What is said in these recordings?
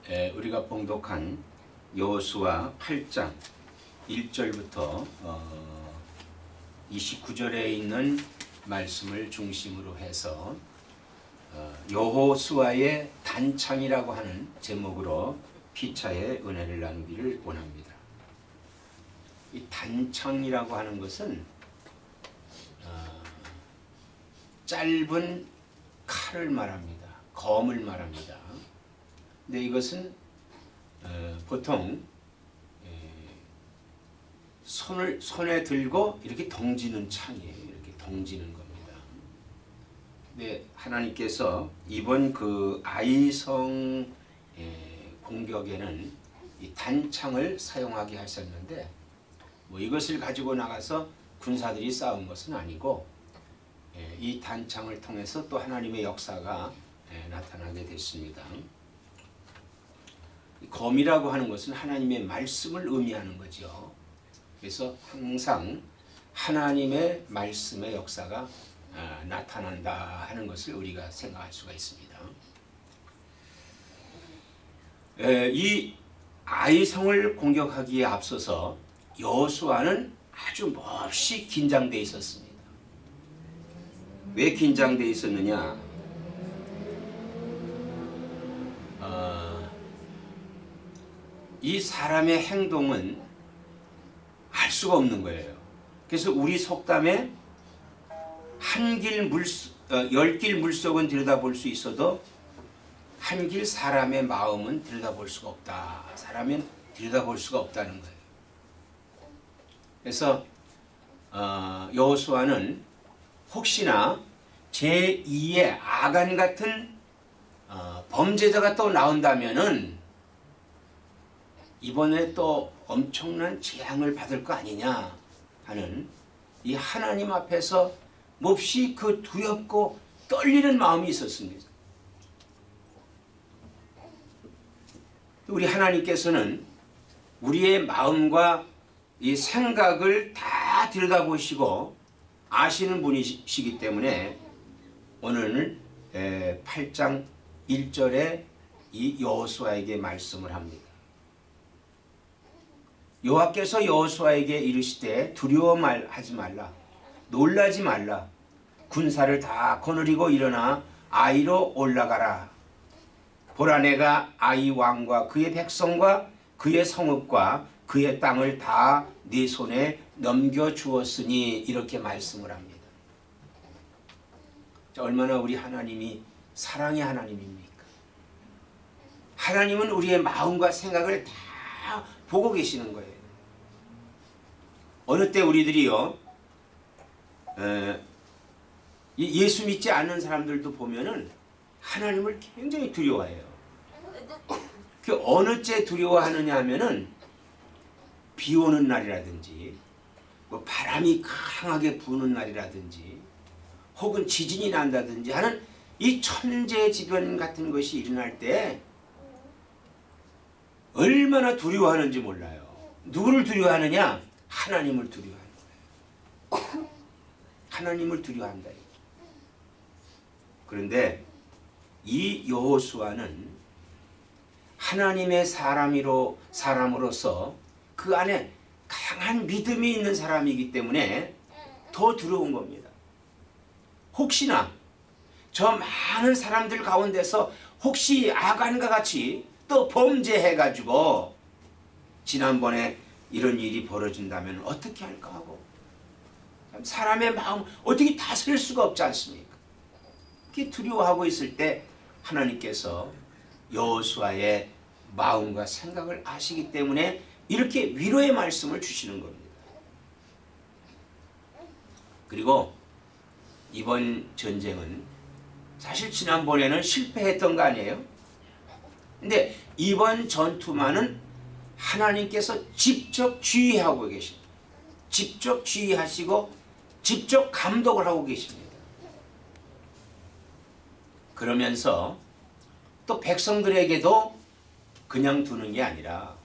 우리가 봉독한 여호수아 8장 1절부터 29절에 있는 말씀을 중심으로 해서 여호수아의 단창이라고 하는 제목으로 피차의 은혜를 나누기를 원합니다. 이 단창이라고 하는 것은 짧은 칼을 말합니다. 검을 말합니다. 근데 이것은 보통 손에 들고 이렇게 덩지는 창이에요. 이렇게 덩지는 겁니다. 근데 하나님께서 이번 그 아이성 공격에는 이 단창을 사용하게 하셨는데 뭐 이것을 가지고 나가서 군사들이 싸운 것은 아니고 이 단창을 통해서 또 하나님의 역사가 나타나게 됐습니다. 검이라고 하는 것은 하나님의 말씀을 의미하는 거죠. 그래서 항상 하나님의 말씀의 역사가 나타난다 하는 것을 우리가 생각할 수가 있습니다. 이 아이성을 공격하기에 앞서서 여호수아는 아주 몹시 긴장되어 있었습니다. 왜 긴장되어 있었느냐? 이 사람의 행동은 알 수가 없는 거예요. 그래서 우리 속담에 열 길 물속은 들여다볼 수 있어도 한 길 사람의 마음은 들여다볼 수가 없다. 사람은 들여다볼 수가 없다는 거예요. 그래서 여호수아는 혹시나 제2의 아간 같은 범죄자가 또 나온다면은 이번에 또 엄청난 재앙을 받을 거 아니냐 하는 이 하나님 앞에서 몹시 그 두렵고 떨리는 마음이 있었습니다. 우리 하나님께서는 우리의 마음과 이 생각을 다 들여다보시고 아시는 분이시기 때문에 오늘 8장 1절에 이 여호수아에게 말씀을 합니다. 여호와께서 여호수아에게 이르시되 두려워하지 말라, 놀라지 말라, 군사를 다 거느리고 일어나 아이로 올라가라. 보라, 내가 아이 왕과 그의 백성과 그의 성읍과 그의 땅을 다 네 손에 넘겨주었으니 이렇게 말씀을 합니다. 자, 얼마나 우리 하나님이 사랑의 하나님입니까? 하나님은 우리의 마음과 생각을 다 보고 계시는 거예요. 어느 때 우리들이요, 예수 믿지 않는 사람들도 보면은 하나님을 굉장히 두려워해요. 그 어느 때 두려워하느냐 하면은 비 오는 날이라든지 뭐 바람이 강하게 부는 날이라든지 혹은 지진이 난다든지 하는 이 천재지변 같은 것이 일어날 때 얼마나 두려워하는지 몰라요. 누구를 두려워하느냐? 하나님을 두려워하는 거예요. 하나님을 두려워한다. 그런데 이 여호수아는 하나님의 사람으로서 그 안에 강한 믿음이 있는 사람이기 때문에 더 두려운 겁니다. 혹시나 저 많은 사람들 가운데서 혹시 아간과 같이 또 범죄해가지고 지난번에 이런 일이 벌어진다면 어떻게 할까 하고 사람의 마음 어떻게 다스릴 수가 없지 않습니까? 그렇게 두려워하고 있을 때 하나님께서 여호수아의 마음과 생각을 아시기 때문에 이렇게 위로의 말씀을 주시는 겁니다. 그리고 이번 전쟁은 사실 지난번에는 실패했던 거 아니에요? 근데 이번 전투만은 하나님께서 직접 지휘하고 계십니다. 직접 지휘하시고 직접 감독을 하고 계십니다. 그러면서 또 백성들에게도 그냥 두는 게 아니라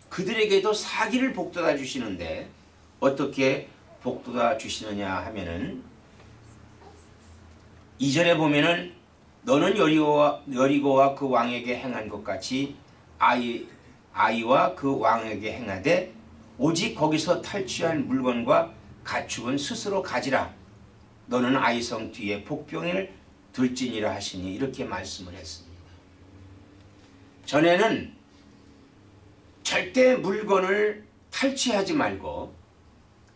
그들에게도 사기를 복돋아 주시는데 어떻게 복돋아 주시느냐 하면은 2절에 보면은 너는 여리고와 그 왕에게 행한 것 같이 아이와 그 왕에게 행하되 오직 거기서 탈취할 물건과 가축은 스스로 가지라. 너는 아이성 뒤에 복병을 들지니라 하시니 이렇게 말씀을 했습니다. 전에는 절대 물건을 탈취하지 말고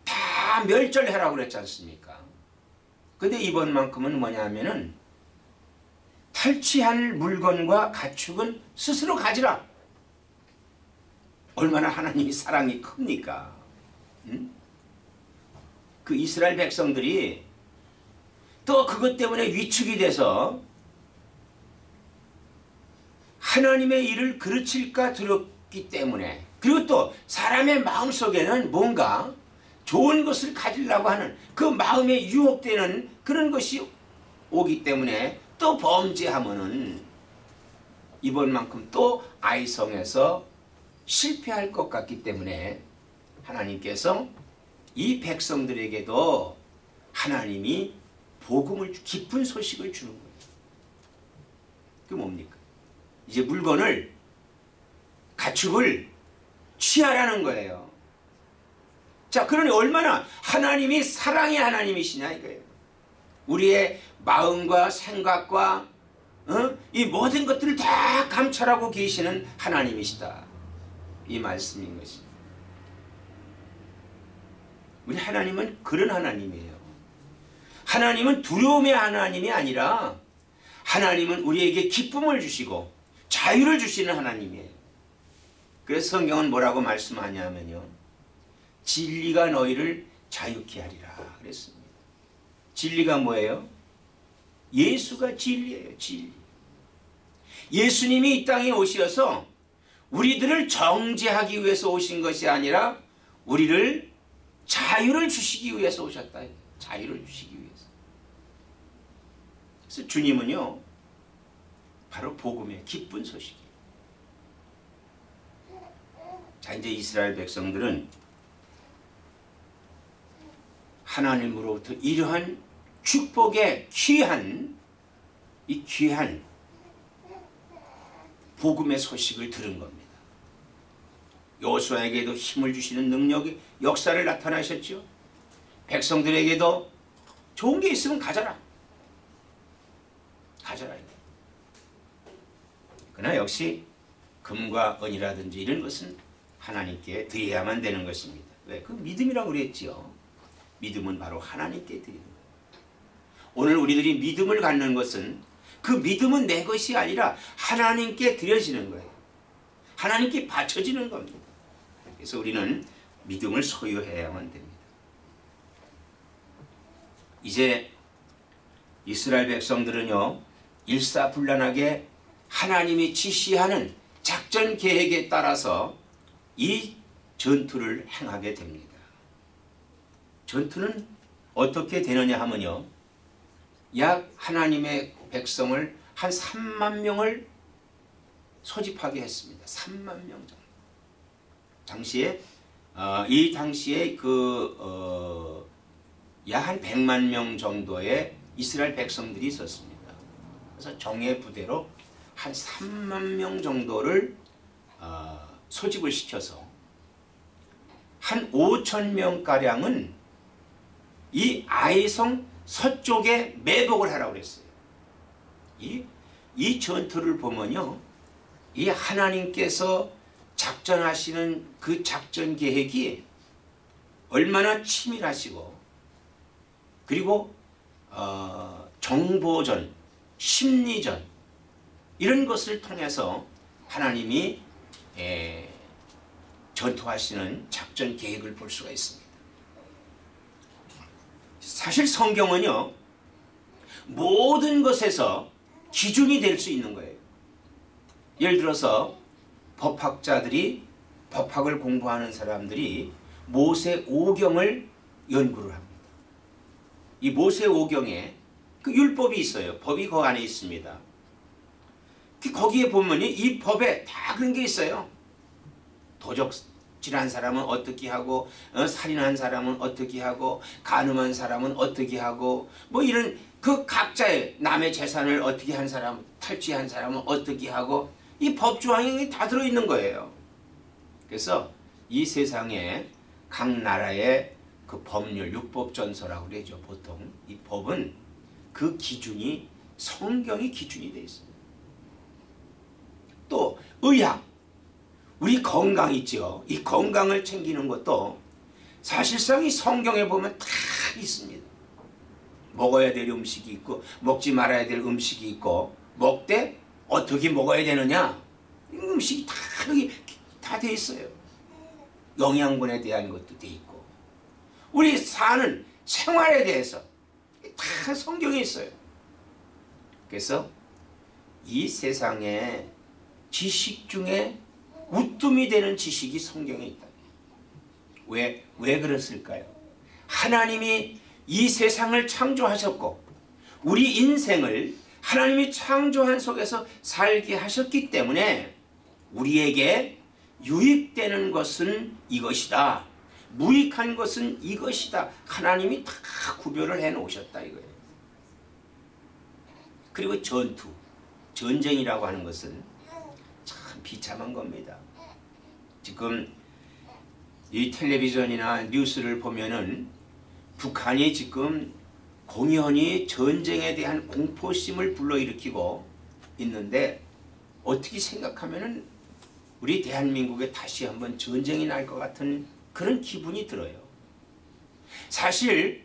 다 멸절해라고 그랬지 않습니까? 근데 이번만큼은 뭐냐면은 탈취할 물건과 가축은 스스로 가지라. 얼마나 하나님이 사랑이 큽니까? 응? 그 이스라엘 백성들이 또 그것 때문에 위축이 돼서 하나님의 일을 그르칠까 두렵기 때문에, 그리고 또 사람의 마음속에는 뭔가 좋은 것을 가지려고 하는 그 마음에 유혹되는 그런 것이 오기 때문에 또 범죄하면은 이번만큼 또 아이성에서 실패할 것 같기 때문에 하나님께서 이 백성들에게도 하나님이 복음을, 기쁜 소식을 주는 거예요. 그게 뭡니까? 이제 물건을, 가축을 취하라는 거예요. 자, 그러니 얼마나 하나님이 사랑의 하나님이시냐 이거예요. 우리의 마음과 생각과 이 모든 것들을 다 감찰하고 계시는 하나님이시다. 이 말씀인 것입니다. 우리 하나님은 그런 하나님이에요. 하나님은 두려움의 하나님이 아니라 하나님은 우리에게 기쁨을 주시고 자유를 주시는 하나님이에요. 그래서 성경은 뭐라고 말씀하냐면요, 진리가 너희를 자유케 하리라 그랬습니다. 진리가 뭐예요? 예수가 진리예요. 진리. 예수님이 이 땅에 오셔서 우리들을 정죄하기 위해서 오신 것이 아니라 우리를 자유를 주시기 위해서 오셨다. 자유를 주시기 위해서. 그래서 주님은요, 바로 복음의 기쁜 소식이에요. 자, 이제 이스라엘 백성들은 하나님으로부터 이러한 축복의 귀한 복음의 소식을 들은 겁니다. 여호수아에게도 힘을 주시는 능력이, 역사를 나타나셨죠. 백성들에게도 좋은 게 있으면 가져라. 가져라. 그러나 역시 금과 은이라든지 이런 것은 하나님께 드려야만 되는 것입니다. 왜? 그 믿음이라고 그랬지요. 믿음은 바로 하나님께 드리는 거예요. 오늘 우리들이 믿음을 갖는 것은 그 믿음은 내 것이 아니라 하나님께 드려지는 거예요. 하나님께 바쳐지는 겁니다. 그래서 우리는 믿음을 소유해야만 됩니다. 이제 이스라엘 백성들은요, 일사불란하게 하나님이 지시하는 작전 계획에 따라서 이 전투를 행하게 됩니다. 전투는 어떻게 되느냐 하면요, 약 하나님의 백성을 한 3만 명을 소집하게 했습니다. 3만 명 정도. 당시에 이 당시에 약 한 100만 명 정도의 이스라엘 백성들이 있었습니다. 그래서 정예 부대로 한 3만 명 정도를 소집을 시켜서 한 5천 명 가량은 이 아이성 서쪽에 매복을 하라고 그랬어요. 이 전투를 보면요, 이 하나님께서 작전하시는 그 작전 계획이 얼마나 치밀하시고, 그리고 정보전, 심리전 이런 것을 통해서 하나님이 전투하시는 작전 계획을 볼 수가 있습니다. 사실 성경은요, 모든 것에서 기준이 될 수 있는 거예요. 예를 들어서 법학자들이, 법학을 공부하는 사람들이 모세 오경을 연구를 합니다. 이 모세 오경에 그 율법이 있어요. 법이 그 안에 있습니다. 거기에 보면 이 법에 다 그런 게 있어요. 도적질한 사람은 어떻게 하고, 살인한 사람은 어떻게 하고, 간음한 사람은 어떻게 하고, 뭐 이런 그 각자의 남의 재산을 어떻게 한 사람, 탈취한 사람은 어떻게 하고 이 법조항이 다 들어있는 거예요. 그래서 이 세상에 각 나라의 그 법률, 율법전서라고 그러죠. 보통 이 법은 그 기준이 성경이 기준이 되어 있습니다. 또 의학, 우리 건강 있죠. 이 건강을 챙기는 것도 사실상 이 성경에 보면 다 있습니다. 먹어야 될 음식이 있고 먹지 말아야 될 음식이 있고 먹되 어떻게 먹어야 되느냐 음식이 다 돼 있어요. 영양분에 대한 것도 돼 있고 우리 사는 생활에 대해서 다 성경에 있어요. 그래서 이 세상에 지식 중에 우뜸이 되는 지식이 성경에 있다. 왜 그랬을까요? 하나님이 이 세상을 창조하셨고 우리 인생을 하나님이 창조한 속에서 살게 하셨기 때문에 우리에게 유익되는 것은 이것이다. 무익한 것은 이것이다. 하나님이 다 구별을 해 놓으셨다 이거예요. 그리고 전쟁이라고 하는 것은 참 비참한 겁니다. 지금 이 텔레비전이나 뉴스를 보면은 북한이 지금 공연히 전쟁에 대한 공포심을 불러일으키고 있는데 어떻게 생각하면은 우리 대한민국에 다시 한번 전쟁이 날 것 같은 그런 기분이 들어요. 사실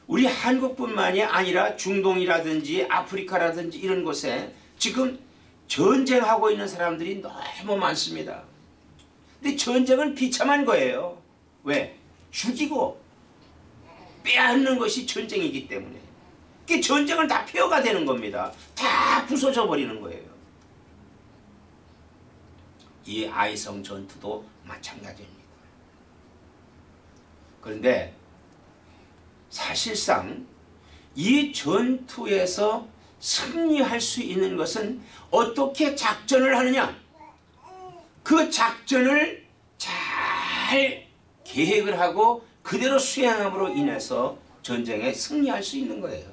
우리 한국뿐만이 아니라 중동이라든지 아프리카라든지 이런 곳에 지금 전쟁하고 있는 사람들이 너무 많습니다. 근데 전쟁은 비참한 거예요. 왜? 죽이고 빼앗는 것이 전쟁이기 때문에. 그 전쟁은 다 폐허가 되는 겁니다. 다 부서져 버리는 거예요. 이 아이성 전투도 마찬가지입니다. 그런데 사실상 이 전투에서 승리할 수 있는 것은 어떻게 작전을 하느냐? 그 작전을 잘 계획을 하고 그대로 수행함으로 인해서 전쟁에 승리할 수 있는 거예요.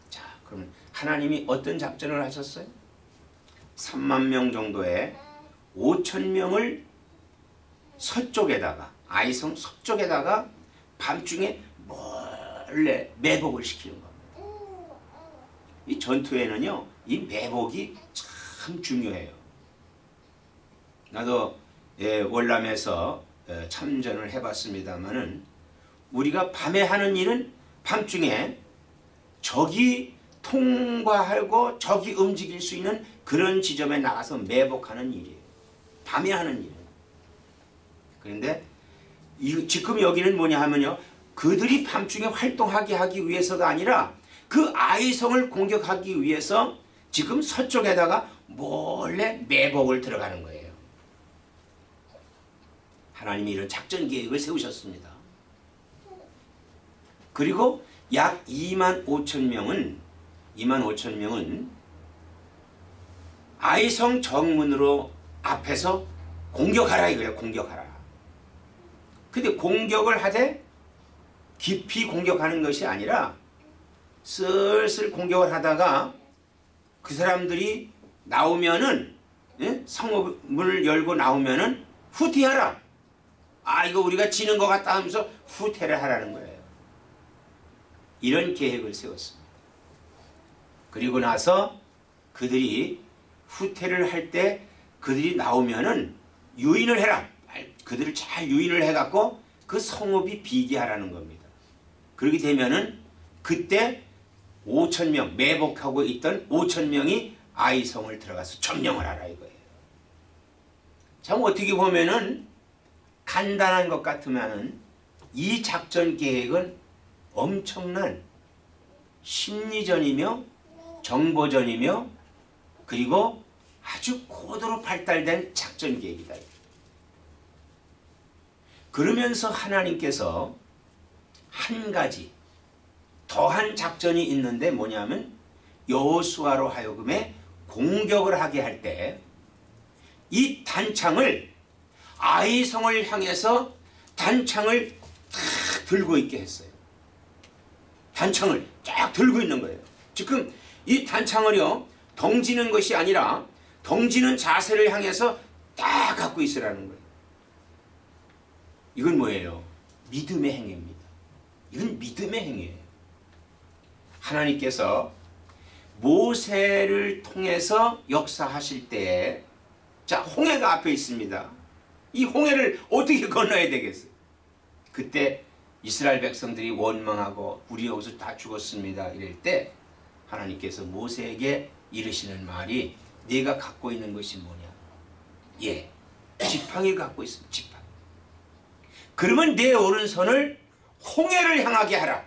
자, 그럼 하나님이 어떤 작전을 하셨어요? 3만 명 정도의 5천 명을 서쪽에다가 아이성 서쪽에다가 밤중에 몰래 매복을 시키는 겁니다. 이 전투에는요, 이 매복이 참 중요해요. 나도 월남에서 참전을 해봤습니다만은 우리가 밤에 하는 일은 밤중에 적이 통과하고 적이 움직일 수 있는 그런 지점에 나가서 매복하는 일이에요. 밤에 하는 일이에요. 그런데 지금 여기는 뭐냐 하면요, 그들이 밤중에 활동하게 하기 위해서가 아니라 그 아이성을 공격하기 위해서 지금 서쪽에다가 몰래 매복을 들어가는 거예요. 하나님이 이런 작전 계획을 세우셨습니다. 그리고 약 2만 5천 명은 아이성 정문으로 앞에서 공격하라 이거예요. 공격하라. 근데 공격을 하되 깊이 공격하는 것이 아니라 슬슬 공격을 하다가 그 사람들이 나오면은, 성문을 열고 나오면은 후퇴하라. 아, 이거 우리가 지는 것 같다 하면서 후퇴를 하라는 거예요. 이런 계획을 세웠습니다. 그리고 나서 그들이 후퇴를 할 때 그들이 나오면은 유인을 해라. 그들을 잘 유인을 해갖고 그 성읍이 비게 하라는 겁니다. 그렇게 되면은 그때 5천 명, 매복하고 있던 5천 명이 아이성을 들어가서 점령을 하라 이거예요. 참 어떻게 보면은 간단한 것 같으면은 이 작전 계획은 엄청난 심리전이며 정보전이며 그리고 아주 고도로 발달된 작전 계획이다. 그러면서 하나님께서 한 가지 더한 작전이 있는데 뭐냐면 여호수아로 하여금에 공격을 하게 할 때 이 단창을 아이성을 향해서 단창을 탁 들고 있게 했어요. 단창을 쫙 들고 있는 거예요. 지금 이 단창을요 덩지는 것이 아니라 덩지는 자세를 향해서 딱 갖고 있으라는 거예요. 이건 뭐예요? 믿음의 행위입니다. 이건 믿음의 행위예요. 하나님께서 모세를 통해서 역사하실 때에 자 홍해가 앞에 있습니다. 이 홍해를 어떻게 건너야 되겠어요? 그때 이스라엘 백성들이 원망하고 우리 여기서 다 죽었습니다. 이럴 때 하나님께서 모세에게 이르시는 말이 네가 갖고 있는 것이 뭐냐? 예, 지팡이를 갖고 있습니다. 지팡이. 그러면 내 오른손을 홍해를 향하게 하라.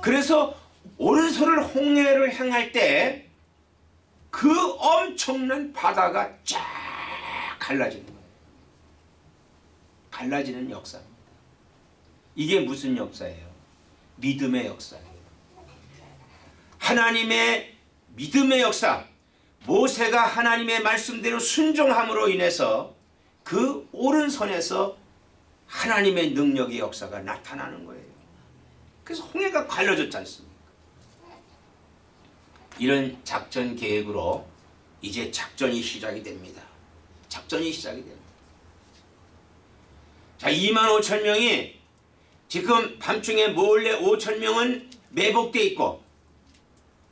그래서 오른손을 홍해를 향할 때 그 엄청난 바다가 쫙 갈라지는 거예요. 갈라지는 역사입니다. 이게 무슨 역사예요? 믿음의 역사예요. 하나님의 믿음의 역사. 모세가 하나님의 말씀대로 순종함으로 인해서 그 오른손에서 하나님의 능력의 역사가 나타나는 거예요. 그래서 홍해가 갈라졌지 않습니까? 이런 작전 계획으로 이제 작전이 시작이 됩니다. 작전이 시작이 됩니다. 자, 25,000명이 지금 밤중에 몰래 5,000명은 매복되어 있고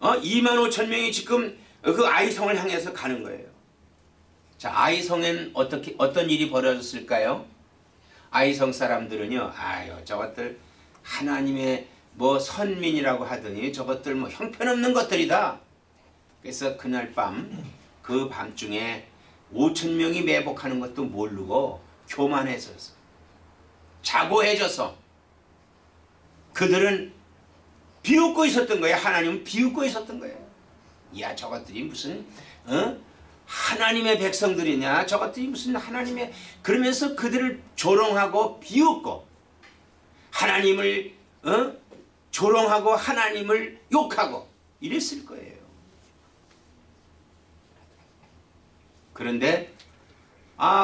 25,000명이 지금 그 아이성을 향해서 가는 거예요. 자, 아이성엔 어떤 일이 벌어졌을까요? 아이성 사람들은요, 아유, 저것들 하나님의 뭐 선민이라고 하더니 저것들 뭐 형편없는 것들이다. 그래서 그날 밤, 그 밤중에 5,000명이 매복하는 것도 모르고 교만해져서 자고해져서 그들은 비웃고 있었던 거예요. 하나님은 비웃고 있었던 거예요. 야, 저것들이 무슨 하나님의 백성들이냐, 저것들이 무슨 하나님의, 그러면서 그들을 조롱하고 비웃고 하나님을 조롱하고 하나님을 욕하고 이랬을 거예요. 그런데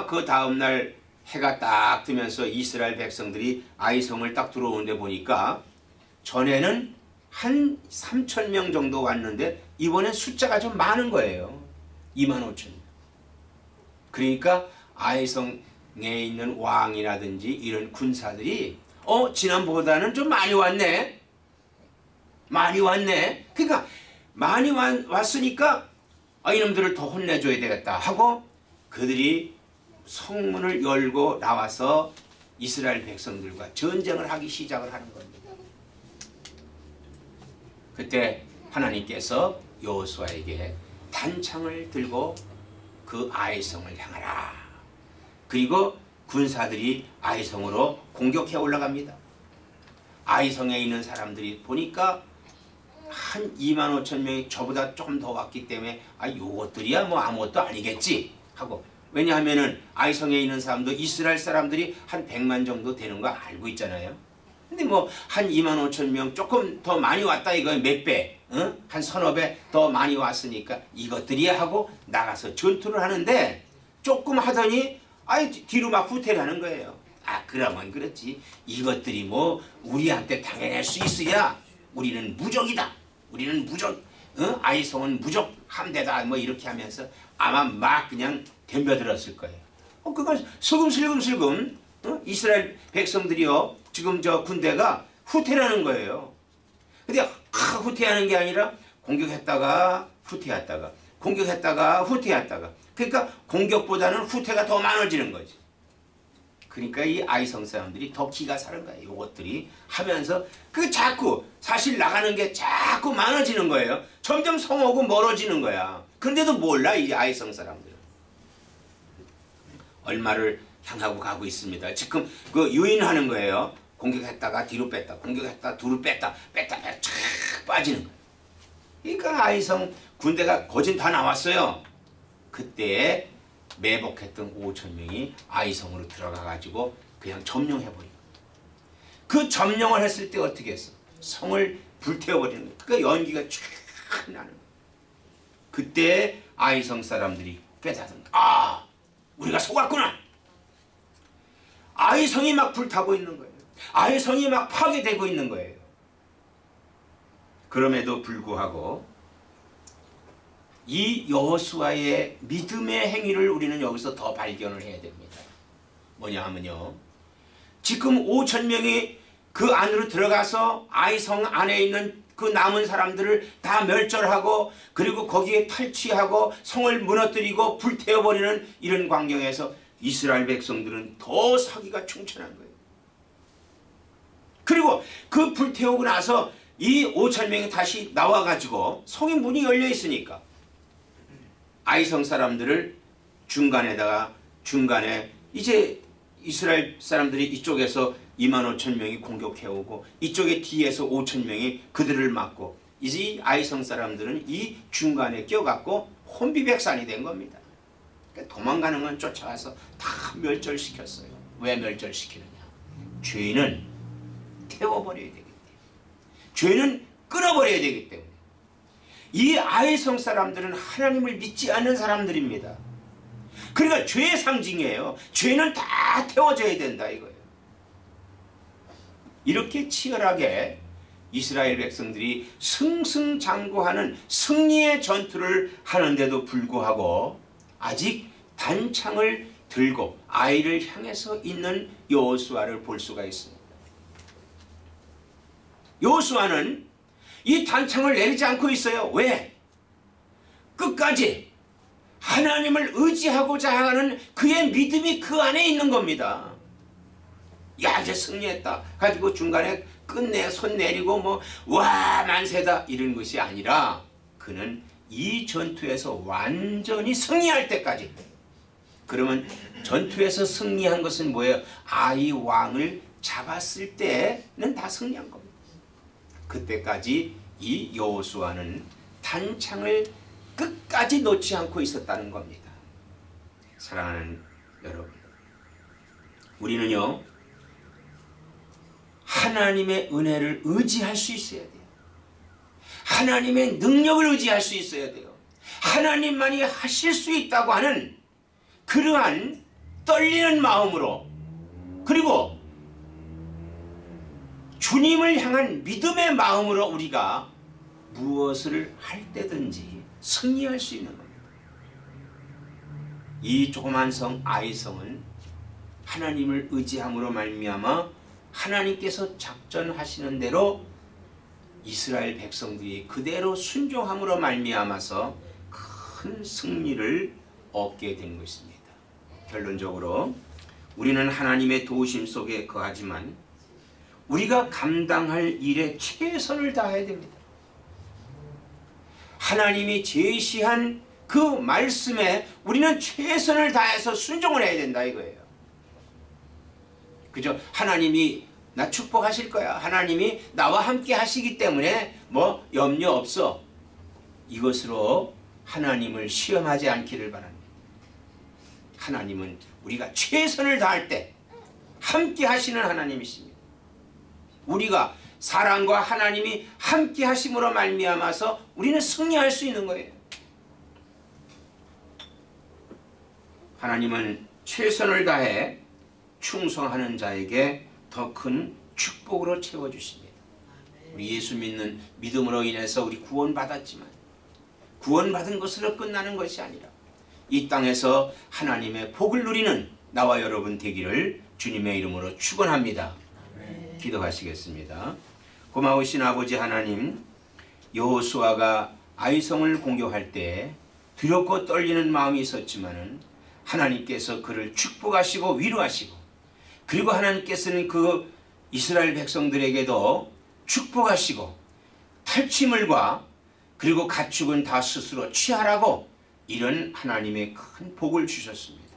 그 다음날 해가 딱 뜨면서 이스라엘 백성들이 아이성을 딱 들어오는데 보니까 전에는 한 3,000명 정도 왔는데 이번엔 숫자가 좀 많은 거예요. 25,000명. 그러니까 아이성에 있는 왕이라든지 이런 군사들이 지난보다는 좀 많이 왔네. 많이 왔네. 그러니까 많이 왔으니까 이놈들을 더 혼내줘야 되겠다 하고 그들이 성문을 열고 나와서 이스라엘 백성들과 전쟁을 하기 시작을 하는 겁니다. 그때 하나님께서 여호수아에게 단창을 들고 그 아이성을 향하라. 그리고 군사들이 아이성으로 공격해 올라갑니다. 아이성에 있는 사람들이 보니까 한 25,000명이 저보다 조금 더 왔기 때문에 요것들이야 뭐 아무것도 아니겠지 하고, 왜냐하면은 아이성에 있는 사람도 이스라엘 사람들이 한 100만 정도 되는 거 알고 있잖아요. 근데 뭐 한 25,000명 조금 더 많이 왔다 이거 몇 배, 한 서너 배 더 많이 왔으니까 이것들이야 하고 나가서 전투를 하는데 조금 하더니 뒤로 막 후퇴를 하는 거예요. 그러면 그렇지. 이것들이 뭐 우리한테 당해낼 수 있어야 우리는 무적이다. 우리는 무적, 아이성은 무적 함대다. 뭐 이렇게 하면서 아마 막 그냥 덤벼들었을 거예요. 그걸 슬금슬금 이스라엘 백성들이요. 지금 저 군대가 후퇴하는 거예요. 근데 후퇴하는 게 아니라 공격했다가 후퇴했다가 공격했다가 후퇴했다가, 그러니까 공격보다는 후퇴가 더 많아지는 거지. 그러니까 이 아이성 사람들이 더 기가 사는 거예요. 이것들이 하면서 자꾸 사실 나가는 게 자꾸 많아지는 거예요. 점점 성하고 멀어지는 거야. 그런데도 몰라 이 아이성 사람들은. 얼마를 향하고 가고 있습니다. 지금 그 유인하는 거예요. 공격했다가 뒤로 뺐다, 공격했다 뒤로 뺐다 쫙 빠지는 거예요. 그러니까 아이성 군대가 거진 다 나왔어요. 그때 매복했던 5,000명이 아이성으로 들어가 가지고 그냥 점령해버리고, 그 점령을 했을 때 어떻게 했어? 성을 불태워버리는 거예요. 그러니까 연기가 쫙 나는 거예요. 그때 아이성 사람들이 깨닫은 거예요. 우리가 속았구나. 아이성이 막 불타고 있는 거예요. 아이성이 막 파괴되고 있는 거예요. 그럼에도 불구하고 이 여호수아의 믿음의 행위를 우리는 여기서 더 발견을 해야 됩니다. 뭐냐 하면요, 지금 5천 명이 그 안으로 들어가서 아이성 안에 있는 그 남은 사람들을 다 멸절하고 그리고 거기에 탈취하고 성을 무너뜨리고 불태워버리는 이런 광경에서 이스라엘 백성들은 더 사기가 충천한 거예요. 그리고 그 불태우고 나서 이 5천 명이 다시 나와가지고 성의 문이 열려 있으니까 아이성 사람들을 중간에 이제 이스라엘 사람들이 이쪽에서 25,000명이 공격해오고 이쪽에 뒤에서 5,000명이 그들을 막고 이제 이 아이성 사람들은 이 중간에 껴갖고 혼비백산이 된 겁니다. 그러니까 도망가는 건 쫓아가서 다 멸절시켰어요. 왜 멸절시키느냐? 죄인은 태워버려야 되기 때문에, 죄는 끊어버려야 되기 때문에. 이 아이성 사람들은 하나님을 믿지 않는 사람들입니다. 그러니까 죄의 상징이에요. 죄는 다 태워져야 된다 이거예요. 이렇게 치열하게 이스라엘 백성들이 승승장구하는 승리의 전투를 하는데도 불구하고 아직 단창을 들고 아이를 향해서 있는 여호수아를 볼 수가 있습니다. 여호수아는 이 단창을 내리지 않고 있어요. 왜? 끝까지 하나님을 의지하고자 하는 그의 믿음이 그 안에 있는 겁니다. 야, 이제 승리했다 가지고 중간에 끝내 손 내리고 뭐 와 만세다 이런 것이 아니라 그는 이 전투에서 완전히 승리할 때까지. 그러면 전투에서 승리한 것은 뭐예요? 아이 왕을 잡았을 때는 다 승리한 겁니다. 그때까지 이 여호수아는 단창을 끝까지 놓지 않고 있었다는 겁니다. 사랑하는 여러분, 우리는요 하나님의 은혜를 의지할 수 있어야 돼요. 하나님의 능력을 의지할 수 있어야 돼요. 하나님만이 하실 수 있다고 하는 그러한 떨리는 마음으로, 그리고 주님을 향한 믿음의 마음으로 우리가 무엇을 할 때든지 승리할 수 있는 겁니다. 이 조그만 성 아이성은 하나님을 의지함으로 말미암아 하나님께서 작전하시는 대로 이스라엘 백성들이 그대로 순종함으로 말미암아서 큰 승리를 얻게 된 것입니다. 결론적으로 우리는 하나님의 도우심 속에 거하지만 우리가 감당할 일에 최선을 다해야 됩니다. 하나님이 제시한 그 말씀에 우리는 최선을 다해서 순종을 해야 된다 이거예요. 그죠? 하나님이 나 축복하실 거야. 하나님이 나와 함께 하시기 때문에 뭐 염려 없어. 이것으로 하나님을 시험하지 않기를 바랍니다. 하나님은 우리가 최선을 다할 때 함께 하시는 하나님이십니다. 우리가 사랑과 하나님이 함께 하심으로 말미암아서 우리는 승리할 수 있는 거예요. 하나님은 최선을 다해 충성하는 자에게 더 큰 축복으로 채워주십니다. 우리 예수 믿는 믿음으로 인해서 우리 구원받았지만 구원받은 것으로 끝나는 것이 아니라 이 땅에서 하나님의 복을 누리는 나와 여러분 되기를 주님의 이름으로 축원합니다. 기도하시겠습니다. 고마우신 아버지 하나님, 여호수아가 아이성을 공격할 때 두렵고 떨리는 마음이 있었지만은 하나님께서 그를 축복하시고 위로하시고, 그리고 하나님께서는 그 이스라엘 백성들에게도 축복하시고 탈취물과 그리고 가축은 다 스스로 취하라고 이런 하나님의 큰 복을 주셨습니다.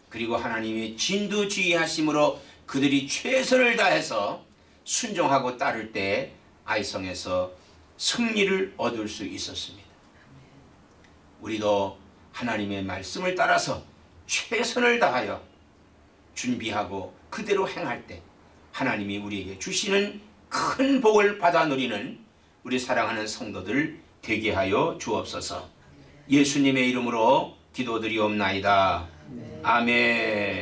그리고 하나님의 진두지휘하심으로 그들이 최선을 다해서 순종하고 따를 때 아이성에서 승리를 얻을 수 있었습니다. 우리도 하나님의 말씀을 따라서 최선을 다하여 준비하고 그대로 행할 때 하나님이 우리에게 주시는 큰 복을 받아 누리는 우리 사랑하는 성도들 되게 하여 주옵소서. 예수님의 이름으로 기도드리옵나이다. 아멘.